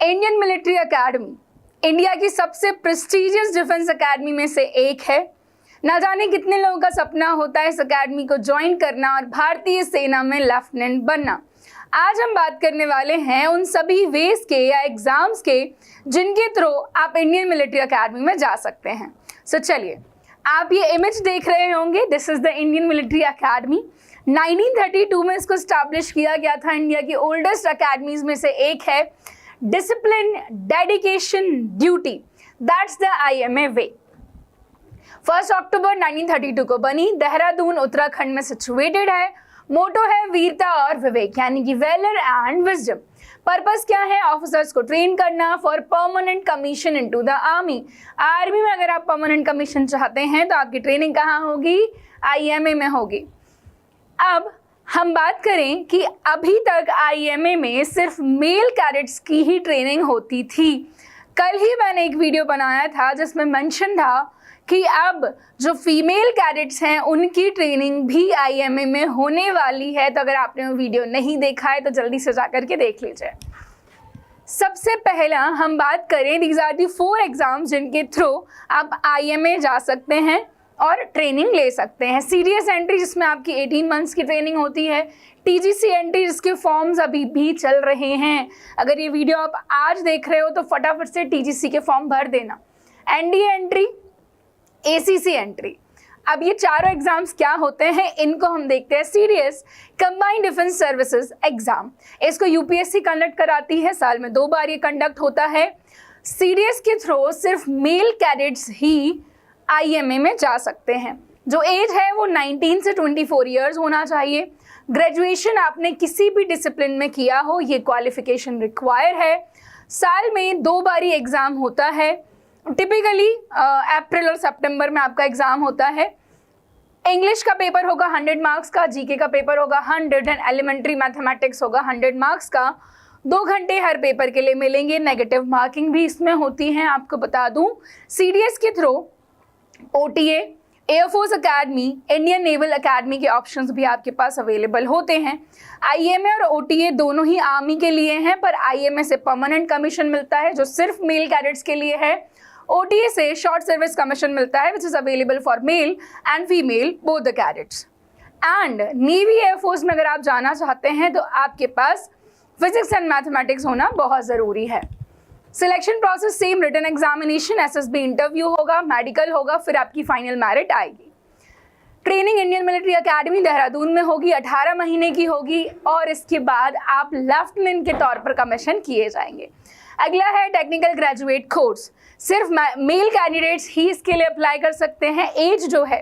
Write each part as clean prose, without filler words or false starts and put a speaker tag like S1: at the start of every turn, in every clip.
S1: Indian military academy India की सबसे prestigious defence academy में से एक है। ना जाने कितने लोगों का सपना होता है इस एकेडमी को ज्वाइन करना और भारतीय सेना में लेफ्टिनेंट बनना। आज हम बात करने वाले हैं उन सभी वेज के या एग्जाम्स के जिनके थ्रू आप इंडियन मिलिट्री एकेडमी में जा सकते हैं। सो चलिए, आप ये इमेज देख रहे होंगे, this is the Indian military academy. 1932 में इसको स्टैब्लिश किया गया था। इंडिया की ओल्डेस्ट एकेडमीज में से एक है। Discipline, dedication, duty, that's the IMA वे। 1 अक्टूबर 1932 को बनी, देहरादून उत्तराखंड में सिचुएटेड है। मोटो है वीरता और विवेक, यानी कि वेलर एंड विजडम। पर्पस क्या है? ऑफिसर्स को ट्रेन करना for permanent commission into the army. Army में अगर आप परमानेंट कमीशन चाहते हैं तो आपकी ट्रेनिंग कहाँ होगी? IMA में होगी। अब हम बात करें कि अभी तक IMA में सिर्फ मेल कैडेट्स की ही ट्रेनिंग होती थी। कल ही मैंने एक वीडियो बनाया था जिसमें मेंशन था कि अब जो फीमेल कैडेट्स हैं उनकी ट्रेनिंग भी IMA में होने वाली है। तो अगर आपने वो वीडियो नहीं देखा है तो जल्दी से जा करके देख लीजिए। सबसे पहला हम बात करें, दीज आर दी 4 एग्जाम्स जिनके थ्रू आप IMA जा सकते हैं और ट्रेनिंग ले सकते हैं। सीडीएस एंट्री जिसमें आपकी 18 मंथ्स की ट्रेनिंग होती है। TGC एंट्री जिसके फॉर्म्स अभी भी चल रहे हैं। अगर ये वीडियो आप आज देख रहे हो तो फटाफट से TGC के फॉर्म भर देना। NDA entry, ACC entry. अब ये चारों एग्जाम्स क्या होते हैं इनको हम देखते हैं। CDS, combined defence services exam, इसको UPSC कंडक्ट कराती है। साल में 2 बार ये कंडक्ट होता है। सीडीएस के थ्रू सिर्फ मेल कैडेट्स ही IMA में जा सकते हैं। जो एज है वो 19 से 24 ईयर्स होना चाहिए। ग्रेजुएशन आपने किसी भी डिसिप्लिन में किया हो, ये क्वालिफिकेशन रिक्वायर है। साल में 2 बारी एग्जाम होता है। टिपिकली अप्रैल और सितंबर में आपका एग्जाम होता है। इंग्लिश का पेपर होगा 100 मार्क्स का, GK का पेपर होगा 100 एंड एलिमेंट्री मैथमेटिक्स होगा 100 मार्क्स का। 2 घंटे हर पेपर के लिए मिलेंगे। नेगेटिव मार्किंग भी इसमें होती है। आपको बता दूं, सीडीएस के through OTA, air force academy, Indian naval academy के ऑप्शंस भी आपके पास अवेलेबल होते हैं। IMA और OTA दोनों ही आर्मी के लिए हैं, पर IMA से परमानेंट कमीशन मिलता है जो सिर्फ मेल कैडेट्स के लिए है। OTA से शॉर्ट सर्विस कमीशन मिलता है which is available for male and female both the cadets. And navy air force में अगर आप जाना चाहते हैं तो आपके पास फिजिक्स एंड मैथमेटिक्स होना बहुत ज़रूरी है। Selection process same, written examination, SSB interview होगा, मेडिकल होगा, फिर आपकी फाइनल मेरिट आएगी। Training Indian military academy Dehradun में होगी, 18 महीने की होगी और इसके बाद आप लेफ्टिनेंट के तौर पर कमीशन किए जाएंगे। अगला है टेक्निकल ग्रेजुएट कोर्स। सिर्फ मेल कैंडिडेट्स ही इसके लिए अप्लाई कर सकते हैं। एज जो है,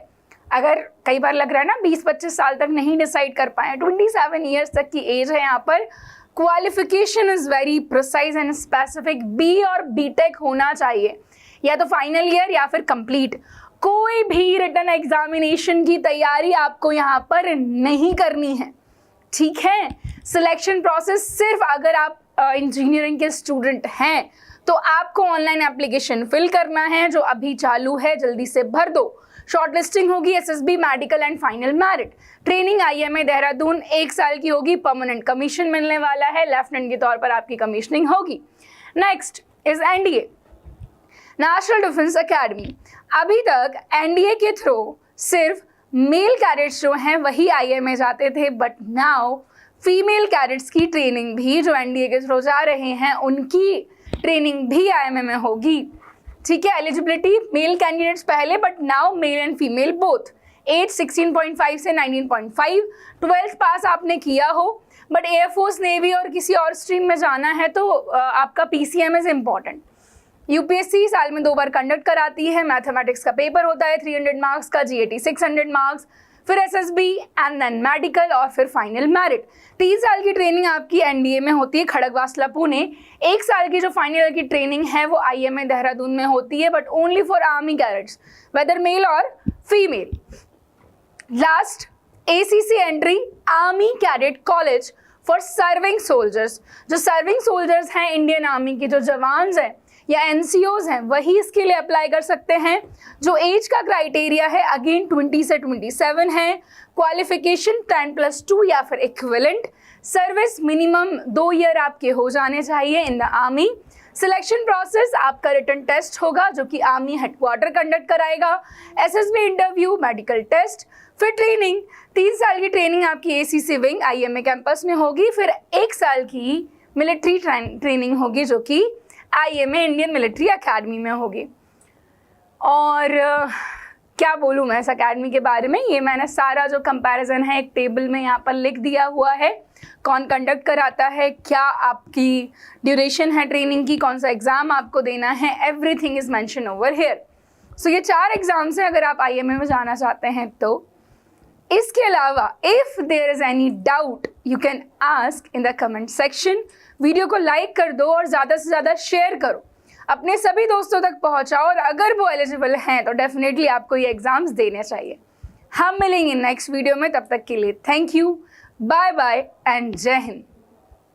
S1: अगर कई बार लग रहा है ना 20-25 साल तक नहीं डिसाइड कर पाए, 27 ईयर्स तक की एज है यहाँ पर। Qualification is very precise and specific. B और BTech होना चाहिए, या तो फाइनल ईयर या फिर कंप्लीट। कोई भी रिटन एग्जामिनेशन की तैयारी आपको यहाँ पर नहीं करनी है, ठीक है। सिलेक्शन प्रोसेस सिर्फ अगर आप इंजीनियरिंग के स्टूडेंट हैं तो आपको ऑनलाइन एप्लीकेशन फिल करना है जो अभी चालू है, जल्दी से भर दो। शॉर्ट लिस्टिंग होगी, SSB, medical and final merit. Training IMA Dehradun 1 साल की होगी। परमानेंट कमीशन मिलने वाला है, लेफ्टिनेंट के तौर पर आपकी कमीशनिंग होगी। Next is NDA, national defence academy. अभी तक NDA के थ्रू सिर्फ मेल कैडेट्स जो हैं वही IMA जाते थे, बट नाउ फीमेल कैडेट्स की ट्रेनिंग भी जो NDA के थ्रू जा रहे हैं उनकी ट्रेनिंग भी IMA में होगी, ठीक है। एलिजिबिलिटी मेल कैंडिडेट्स पहले, but now male and female both. Age 16.5 से 19.5। 12th पास आपने किया हो, बट एयरफोर्स, नेवी और किसी और स्ट्रीम में जाना है तो आपका PCM इज इम्पॉर्टेंट। UPSC साल में 2 बार कंडक्ट कराती है। मैथमेटिक्स का पेपर होता है 300 मार्क्स का, GAT 600 मार्क्स, फिर SSB एंड देन मेडिकल और फिर फाइनल मेरिट। 3 साल की ट्रेनिंग आपकी NDA में होती है, खड़गवासला पुणे। 1 साल की जो फाइनल ईयर की ट्रेनिंग है वो IMA देहरादून में होती है, but only for army cadets, whether male और female. Last ACC entry, army cadet college for serving soldiers. जो सर्विंग सोल्जर्स हैं, इंडियन आर्मी के जो जवान हैं या NCOs हैं, वही इसके लिए अप्लाई कर सकते हैं। जो एज का क्राइटेरिया है अगेन 20 से 27 है। क्वालिफिकेशन 10+2 या फिर इक्विवेलेंट। सर्विस मिनिमम 2 ईयर आपके हो जाने चाहिए in the army. Selection process, आपका रिटन टेस्ट होगा जो कि आर्मी हेडक्वार्टर कंडक्ट कराएगा, एसएसबी इंटरव्यू, मेडिकल टेस्ट, फिर ट्रेनिंग। 3 साल की ट्रेनिंग आपकी एसीसी विंग आईएमए कैंपस में होगी, फिर 1 साल की मिलिट्री ट्रेनिंग होगी जो कि आईएमए इंडियन मिलिट्री एकेडमी में होगी। और क्या बोलूँ मैं इस एकेडमी के बारे में, ये मैंने सारा जो कंपैरिजन है एक टेबल में यहाँ पर लिख दिया हुआ है। कौन कंडक्ट कराता है, क्या आपकी ड्यूरेशन है ट्रेनिंग की, कौन सा एग्ज़ाम आपको देना है, everything is mention over here. So ये 4 एग्जाम्स हैं अगर आप आईएमए में जाना चाहते हैं तो। इसके अलावा if there is any doubt you can ask in the comment section. Video को लाइक कर दो और ज़्यादा से ज़्यादा शेयर करो, अपने सभी दोस्तों तक पहुंचाओ, और अगर वो एलिजिबल हैं तो डेफिनेटली आपको ये एग्ज़ाम्स देने चाहिए। हम मिलेंगे नेक्स्ट वीडियो में, तब तक के लिए thank you, bye bye and जय हिंद।